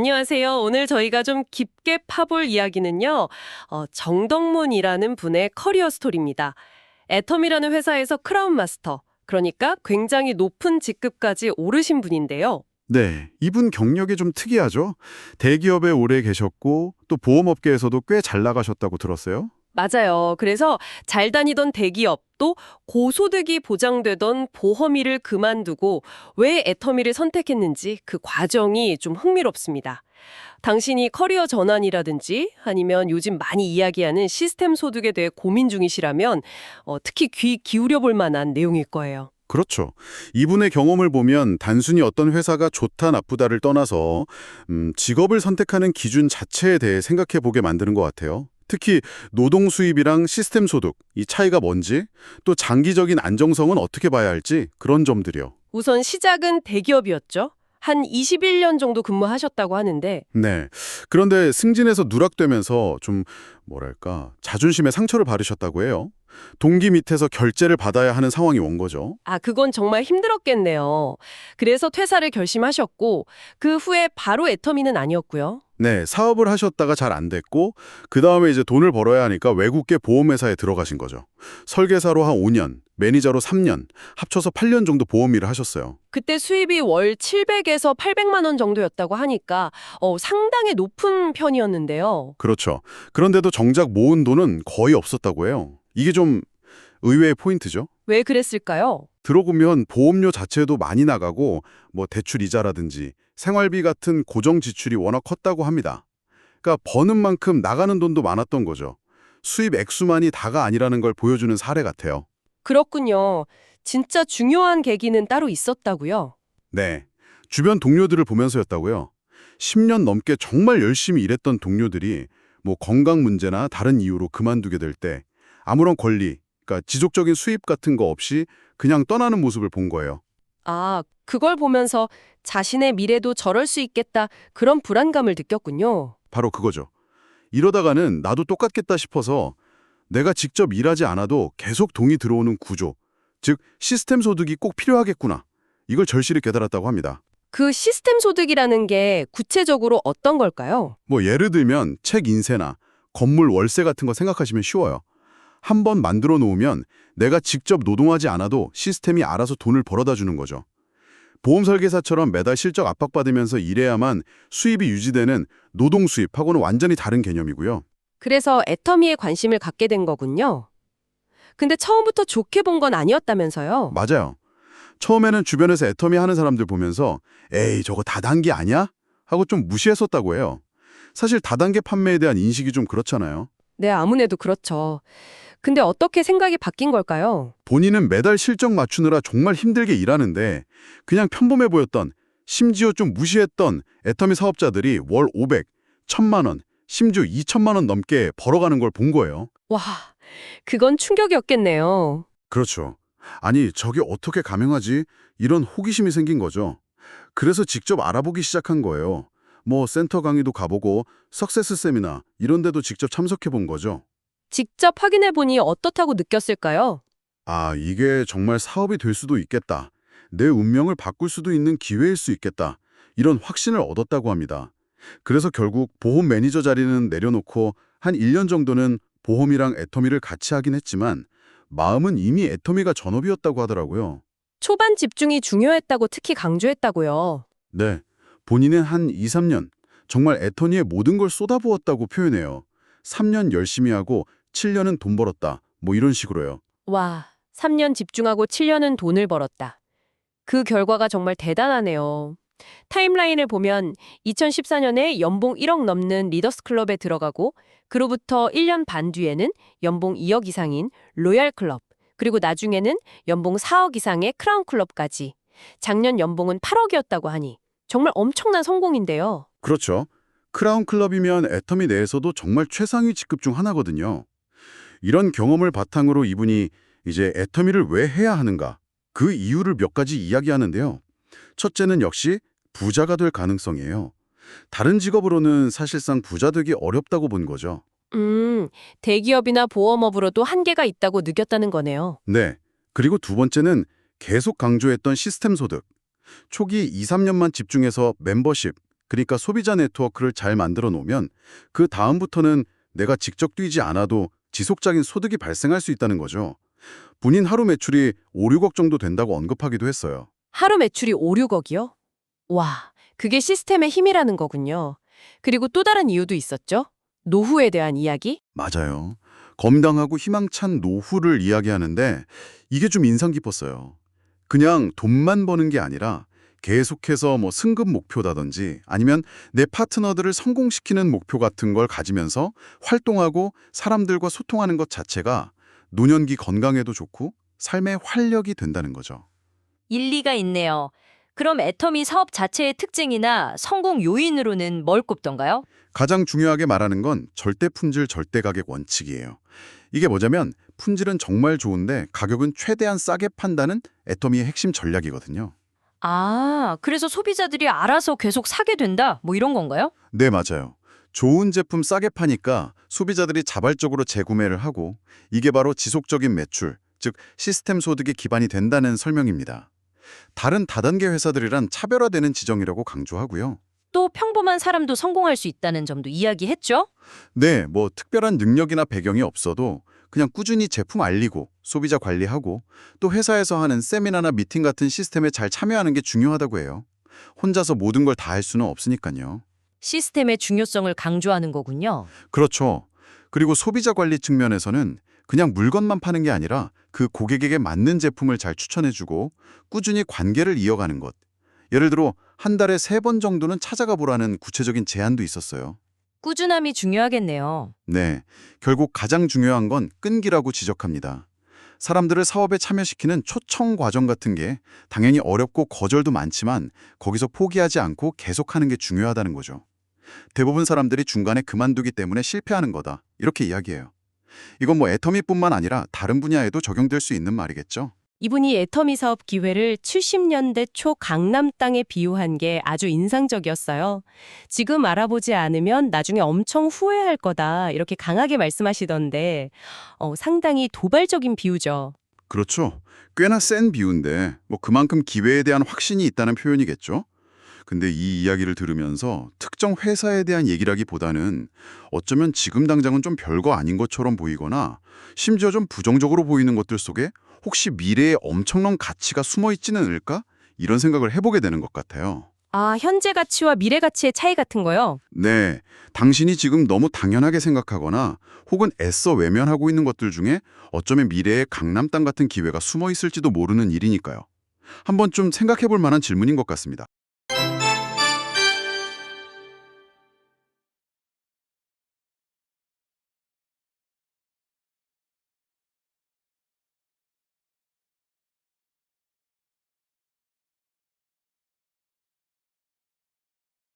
안녕하세요. 오늘 저희가 좀 깊게 파볼 이야기는요, 정덕문이라는 분의 커리어 스토리입니다. 애텀이라는 회사에서 크라운 마스터, 그러니까 굉장히 높은 직급까지 오르신 분인데요. 네, 이분 경력이 좀 특이하죠? 대기업에 오래 계셨고 또 보험업계에서도 꽤 잘 나가셨다고 들었어요? 맞아요. 그래서 잘 다니던 대기업, 또 고소득이 보장되던 보험일을 그만두고 왜 애터미를 선택했는지 그 과정이 좀 흥미롭습니다. 당신이 커리어 전환이라든지 아니면 요즘 많이 이야기하는 시스템 소득에 대해 고민 중이시라면 특히 귀 기울여 볼 만한 내용일 거예요. 그렇죠. 이분의 경험을 보면 단순히 어떤 회사가 좋다 나쁘다를 떠나서 직업을 선택하는 기준 자체에 대해 생각해 보게 만드는 것 같아요. 특히 노동 수입이랑 시스템 소득, 이 차이가 뭔지, 또 장기적인 안정성은 어떻게 봐야 할지 그런 점들이요. 우선 시작은 대기업이었죠. 한 21년 정도 근무하셨다고 하는데 네. 그런데 승진해서 누락되면서 좀 뭐랄까 자존심에 상처를 받으셨다고 해요. 동기 밑에서 결제를 받아야 하는 상황이 온 거죠. 그건 정말 힘들었겠네요. 그래서 퇴사를 결심하셨고 그 후에 바로 애터미는 아니었고요. 네, 사업을 하셨다가 잘 안 됐고 그 다음에 이제 돈을 벌어야 하니까 외국계 보험회사에 들어가신 거죠. 설계사로 한 5년, 매니저로 3년, 합쳐서 8년 정도 보험 일을 하셨어요. 그때 수입이 월 700에서 800만 원 정도였다고 하니까 상당히 높은 편이었는데요. 그렇죠. 그런데도 정작 모은 돈은 거의 없었다고 해요. 이게 좀 의외의 포인트죠. 왜 그랬을까요? 들어보면 보험료 자체도 많이 나가고 뭐 대출 이자라든지 생활비 같은 고정 지출이 워낙 컸다고 합니다. 그러니까 버는 만큼 나가는 돈도 많았던 거죠. 수입 액수만이 다가 아니라는 걸 보여주는 사례 같아요. 그렇군요. 진짜 중요한 계기는 따로 있었다고요? 네. 주변 동료들을 보면서였다고요. 10년 넘게 정말 열심히 일했던 동료들이 뭐 건강 문제나 다른 이유로 그만두게 될 때 아무런 권리, 그러니까 지속적인 수입 같은 거 없이 그냥 떠나는 모습을 본 거예요. 그걸 보면서 자신의 미래도 저럴 수 있겠다 그런 불안감을 느꼈군요. 바로 그거죠. 이러다가는 나도 똑같겠다 싶어서 내가 직접 일하지 않아도 계속 돈이 들어오는 구조, 즉 시스템 소득이 꼭 필요하겠구나. 이걸 절실히 깨달았다고 합니다. 그 시스템 소득이라는 게 구체적으로 어떤 걸까요? 뭐 예를 들면 책 인세나 건물 월세 같은 거 생각하시면 쉬워요. 한 번 만들어 놓으면 내가 직접 노동하지 않아도 시스템이 알아서 돈을 벌어다 주는 거죠. 보험 설계사처럼 매달 실적 압박받으면서 일해야만 수입이 유지되는 노동 수입하고는 완전히 다른 개념이고요. 그래서 애터미에 관심을 갖게 된 거군요. 근데 처음부터 좋게 본 건 아니었다면서요? 맞아요. 처음에는 주변에서 애터미 하는 사람들 보면서 에이 저거 다단계 아니야? 하고 좀 무시했었다고 해요. 사실 다단계 판매에 대한 인식이 좀 그렇잖아요. 네, 아무래도 그렇죠. 근데 어떻게 생각이 바뀐 걸까요? 본인은 매달 실적 맞추느라 정말 힘들게 일하는데 그냥 평범해 보였던, 심지어 좀 무시했던 애터미 사업자들이 월 500, 1000만 원, 심지어 2000만 원 넘게 벌어가는 걸 본 거예요. 와, 그건 충격이었겠네요. 그렇죠. 아니 저게 어떻게 가능하지? 이런 호기심이 생긴 거죠. 그래서 직접 알아보기 시작한 거예요. 뭐 센터 강의도 가보고 석세스 세미나 이런 데도 직접 참석해 본 거죠. 직접 확인해 보니 어떻다고 느꼈을까요? 아, 이게 정말 사업이 될 수도 있겠다. 내 운명을 바꿀 수도 있는 기회일 수 있겠다. 이런 확신을 얻었다고 합니다. 그래서 결국 보험 매니저 자리는 내려놓고 한 1년 정도는 보험이랑 애터미를 같이 하긴 했지만 마음은 이미 애터미가 전업이었다고 하더라고요. 초반 집중이 중요했다고 특히 강조했다고요. 네, 본인은 한 2, 3년 정말 애터미에 모든 걸 쏟아부었다고 표현해요. 3년 열심히 하고 7년은 돈 벌었다. 뭐 이런 식으로요. 와, 3년 집중하고 7년은 돈을 벌었다. 그 결과가 정말 대단하네요. 타임라인을 보면 2014년에 연봉 1억 넘는 리더스 클럽에 들어가고 그로부터 1년 반 뒤에는 연봉 2억 이상인 로얄 클럽, 그리고 나중에는 연봉 4억 이상의 크라운 클럽까지. 작년 연봉은 8억이었다고 하니 정말 엄청난 성공인데요. 그렇죠. 크라운 클럽이면 애터미 내에서도 정말 최상위 직급 중 하나거든요. 이런 경험을 바탕으로 이분이 이제 애터미를 왜 해야 하는가? 그 이유를 몇 가지 이야기하는데요. 첫째는 역시 부자가 될 가능성이에요. 다른 직업으로는 사실상 부자 되기 어렵다고 본 거죠. 대기업이나 보험업으로도 한계가 있다고 느꼈다는 거네요. 네. 그리고 두 번째는 계속 강조했던 시스템 소득. 초기 2, 3년만 집중해서 멤버십, 그러니까 소비자 네트워크를 잘 만들어 놓으면 그 다음부터는 내가 직접 뛰지 않아도 지속적인 소득이 발생할 수 있다는 거죠. 본인 하루 매출이 5, 6억 정도 된다고 언급하기도 했어요. 하루 매출이 5, 6억이요? 와, 그게 시스템의 힘이라는 거군요. 그리고 또 다른 이유도 있었죠? 노후에 대한 이야기? 맞아요. 건강하고 희망찬 노후를 이야기하는데 이게 좀 인상 깊었어요. 그냥 돈만 버는 게 아니라 계속해서 승급 목표다든지 아니면 내 파트너들을 성공시키는 목표 같은 걸 가지면서 활동하고 사람들과 소통하는 것 자체가 노년기 건강에도 좋고 삶의 활력이 된다는 거죠. 일리가 있네요. 그럼 애터미 사업 자체의 특징이나 성공 요인으로는 뭘 꼽던가요? 가장 중요하게 말하는 건 절대 품질 절대 가격 원칙이에요. 이게 뭐냐면 품질은 정말 좋은데 가격은 최대한 싸게 판다는 애터미의 핵심 전략이거든요. 아, 그래서 소비자들이 알아서 계속 사게 된다, 뭐 이런 건가요? 네, 맞아요. 좋은 제품 싸게 파니까 소비자들이 자발적으로 재구매를 하고 이게 바로 지속적인 매출, 즉 시스템 소득의 기반이 된다는 설명입니다. 다른 다단계 회사들이란 차별화되는 지점이라고 강조하고요. 또 평범한 사람도 성공할 수 있다는 점도 이야기했죠? 네, 특별한 능력이나 배경이 없어도 그냥 꾸준히 제품 알리고 소비자 관리하고 또 회사에서 하는 세미나나 미팅 같은 시스템에 잘 참여하는 게 중요하다고 해요. 혼자서 모든 걸 다 할 수는 없으니까요. 시스템의 중요성을 강조하는 거군요. 그렇죠. 그리고 소비자 관리 측면에서는 그냥 물건만 파는 게 아니라 그 고객에게 맞는 제품을 잘 추천해주고 꾸준히 관계를 이어가는 것. 예를 들어 한 달에 3번 정도는 찾아가 보라는 구체적인 제안도 있었어요. 꾸준함이 중요하겠네요. 네, 결국 가장 중요한 건 끈기라고 지적합니다. 사람들을 사업에 참여시키는 초청 과정 같은 게 당연히 어렵고 거절도 많지만 거기서 포기하지 않고 계속하는 게 중요하다는 거죠. 대부분 사람들이 중간에 그만두기 때문에 실패하는 거다. 이렇게 이야기해요. 이건 애터미뿐만 아니라 다른 분야에도 적용될 수 있는 말이겠죠. 이분이 애터미 사업 기회를 70년대 초 강남 땅에 비유한 게 아주 인상적이었어요. 지금 알아보지 않으면 나중에 엄청 후회할 거다 이렇게 강하게 말씀하시던데 상당히 도발적인 비유죠. 그렇죠. 꽤나 센 비유인데 그만큼 기회에 대한 확신이 있다는 표현이겠죠. 근데 이 이야기를 들으면서 특정 회사에 대한 얘기라기보다는 어쩌면 지금 당장은 좀 별거 아닌 것처럼 보이거나 심지어 좀 부정적으로 보이는 것들 속에 혹시 미래에 엄청난 가치가 숨어 있지는 않을까? 이런 생각을 해보게 되는 것 같아요. 아, 현재 가치와 미래 가치의 차이 같은 거요? 네, 당신이 지금 너무 당연하게 생각하거나 혹은 애써 외면하고 있는 것들 중에 어쩌면 미래에 강남 땅 같은 기회가 숨어 있을지도 모르는 일이니까요. 한번 좀 생각해 볼 만한 질문인 것 같습니다.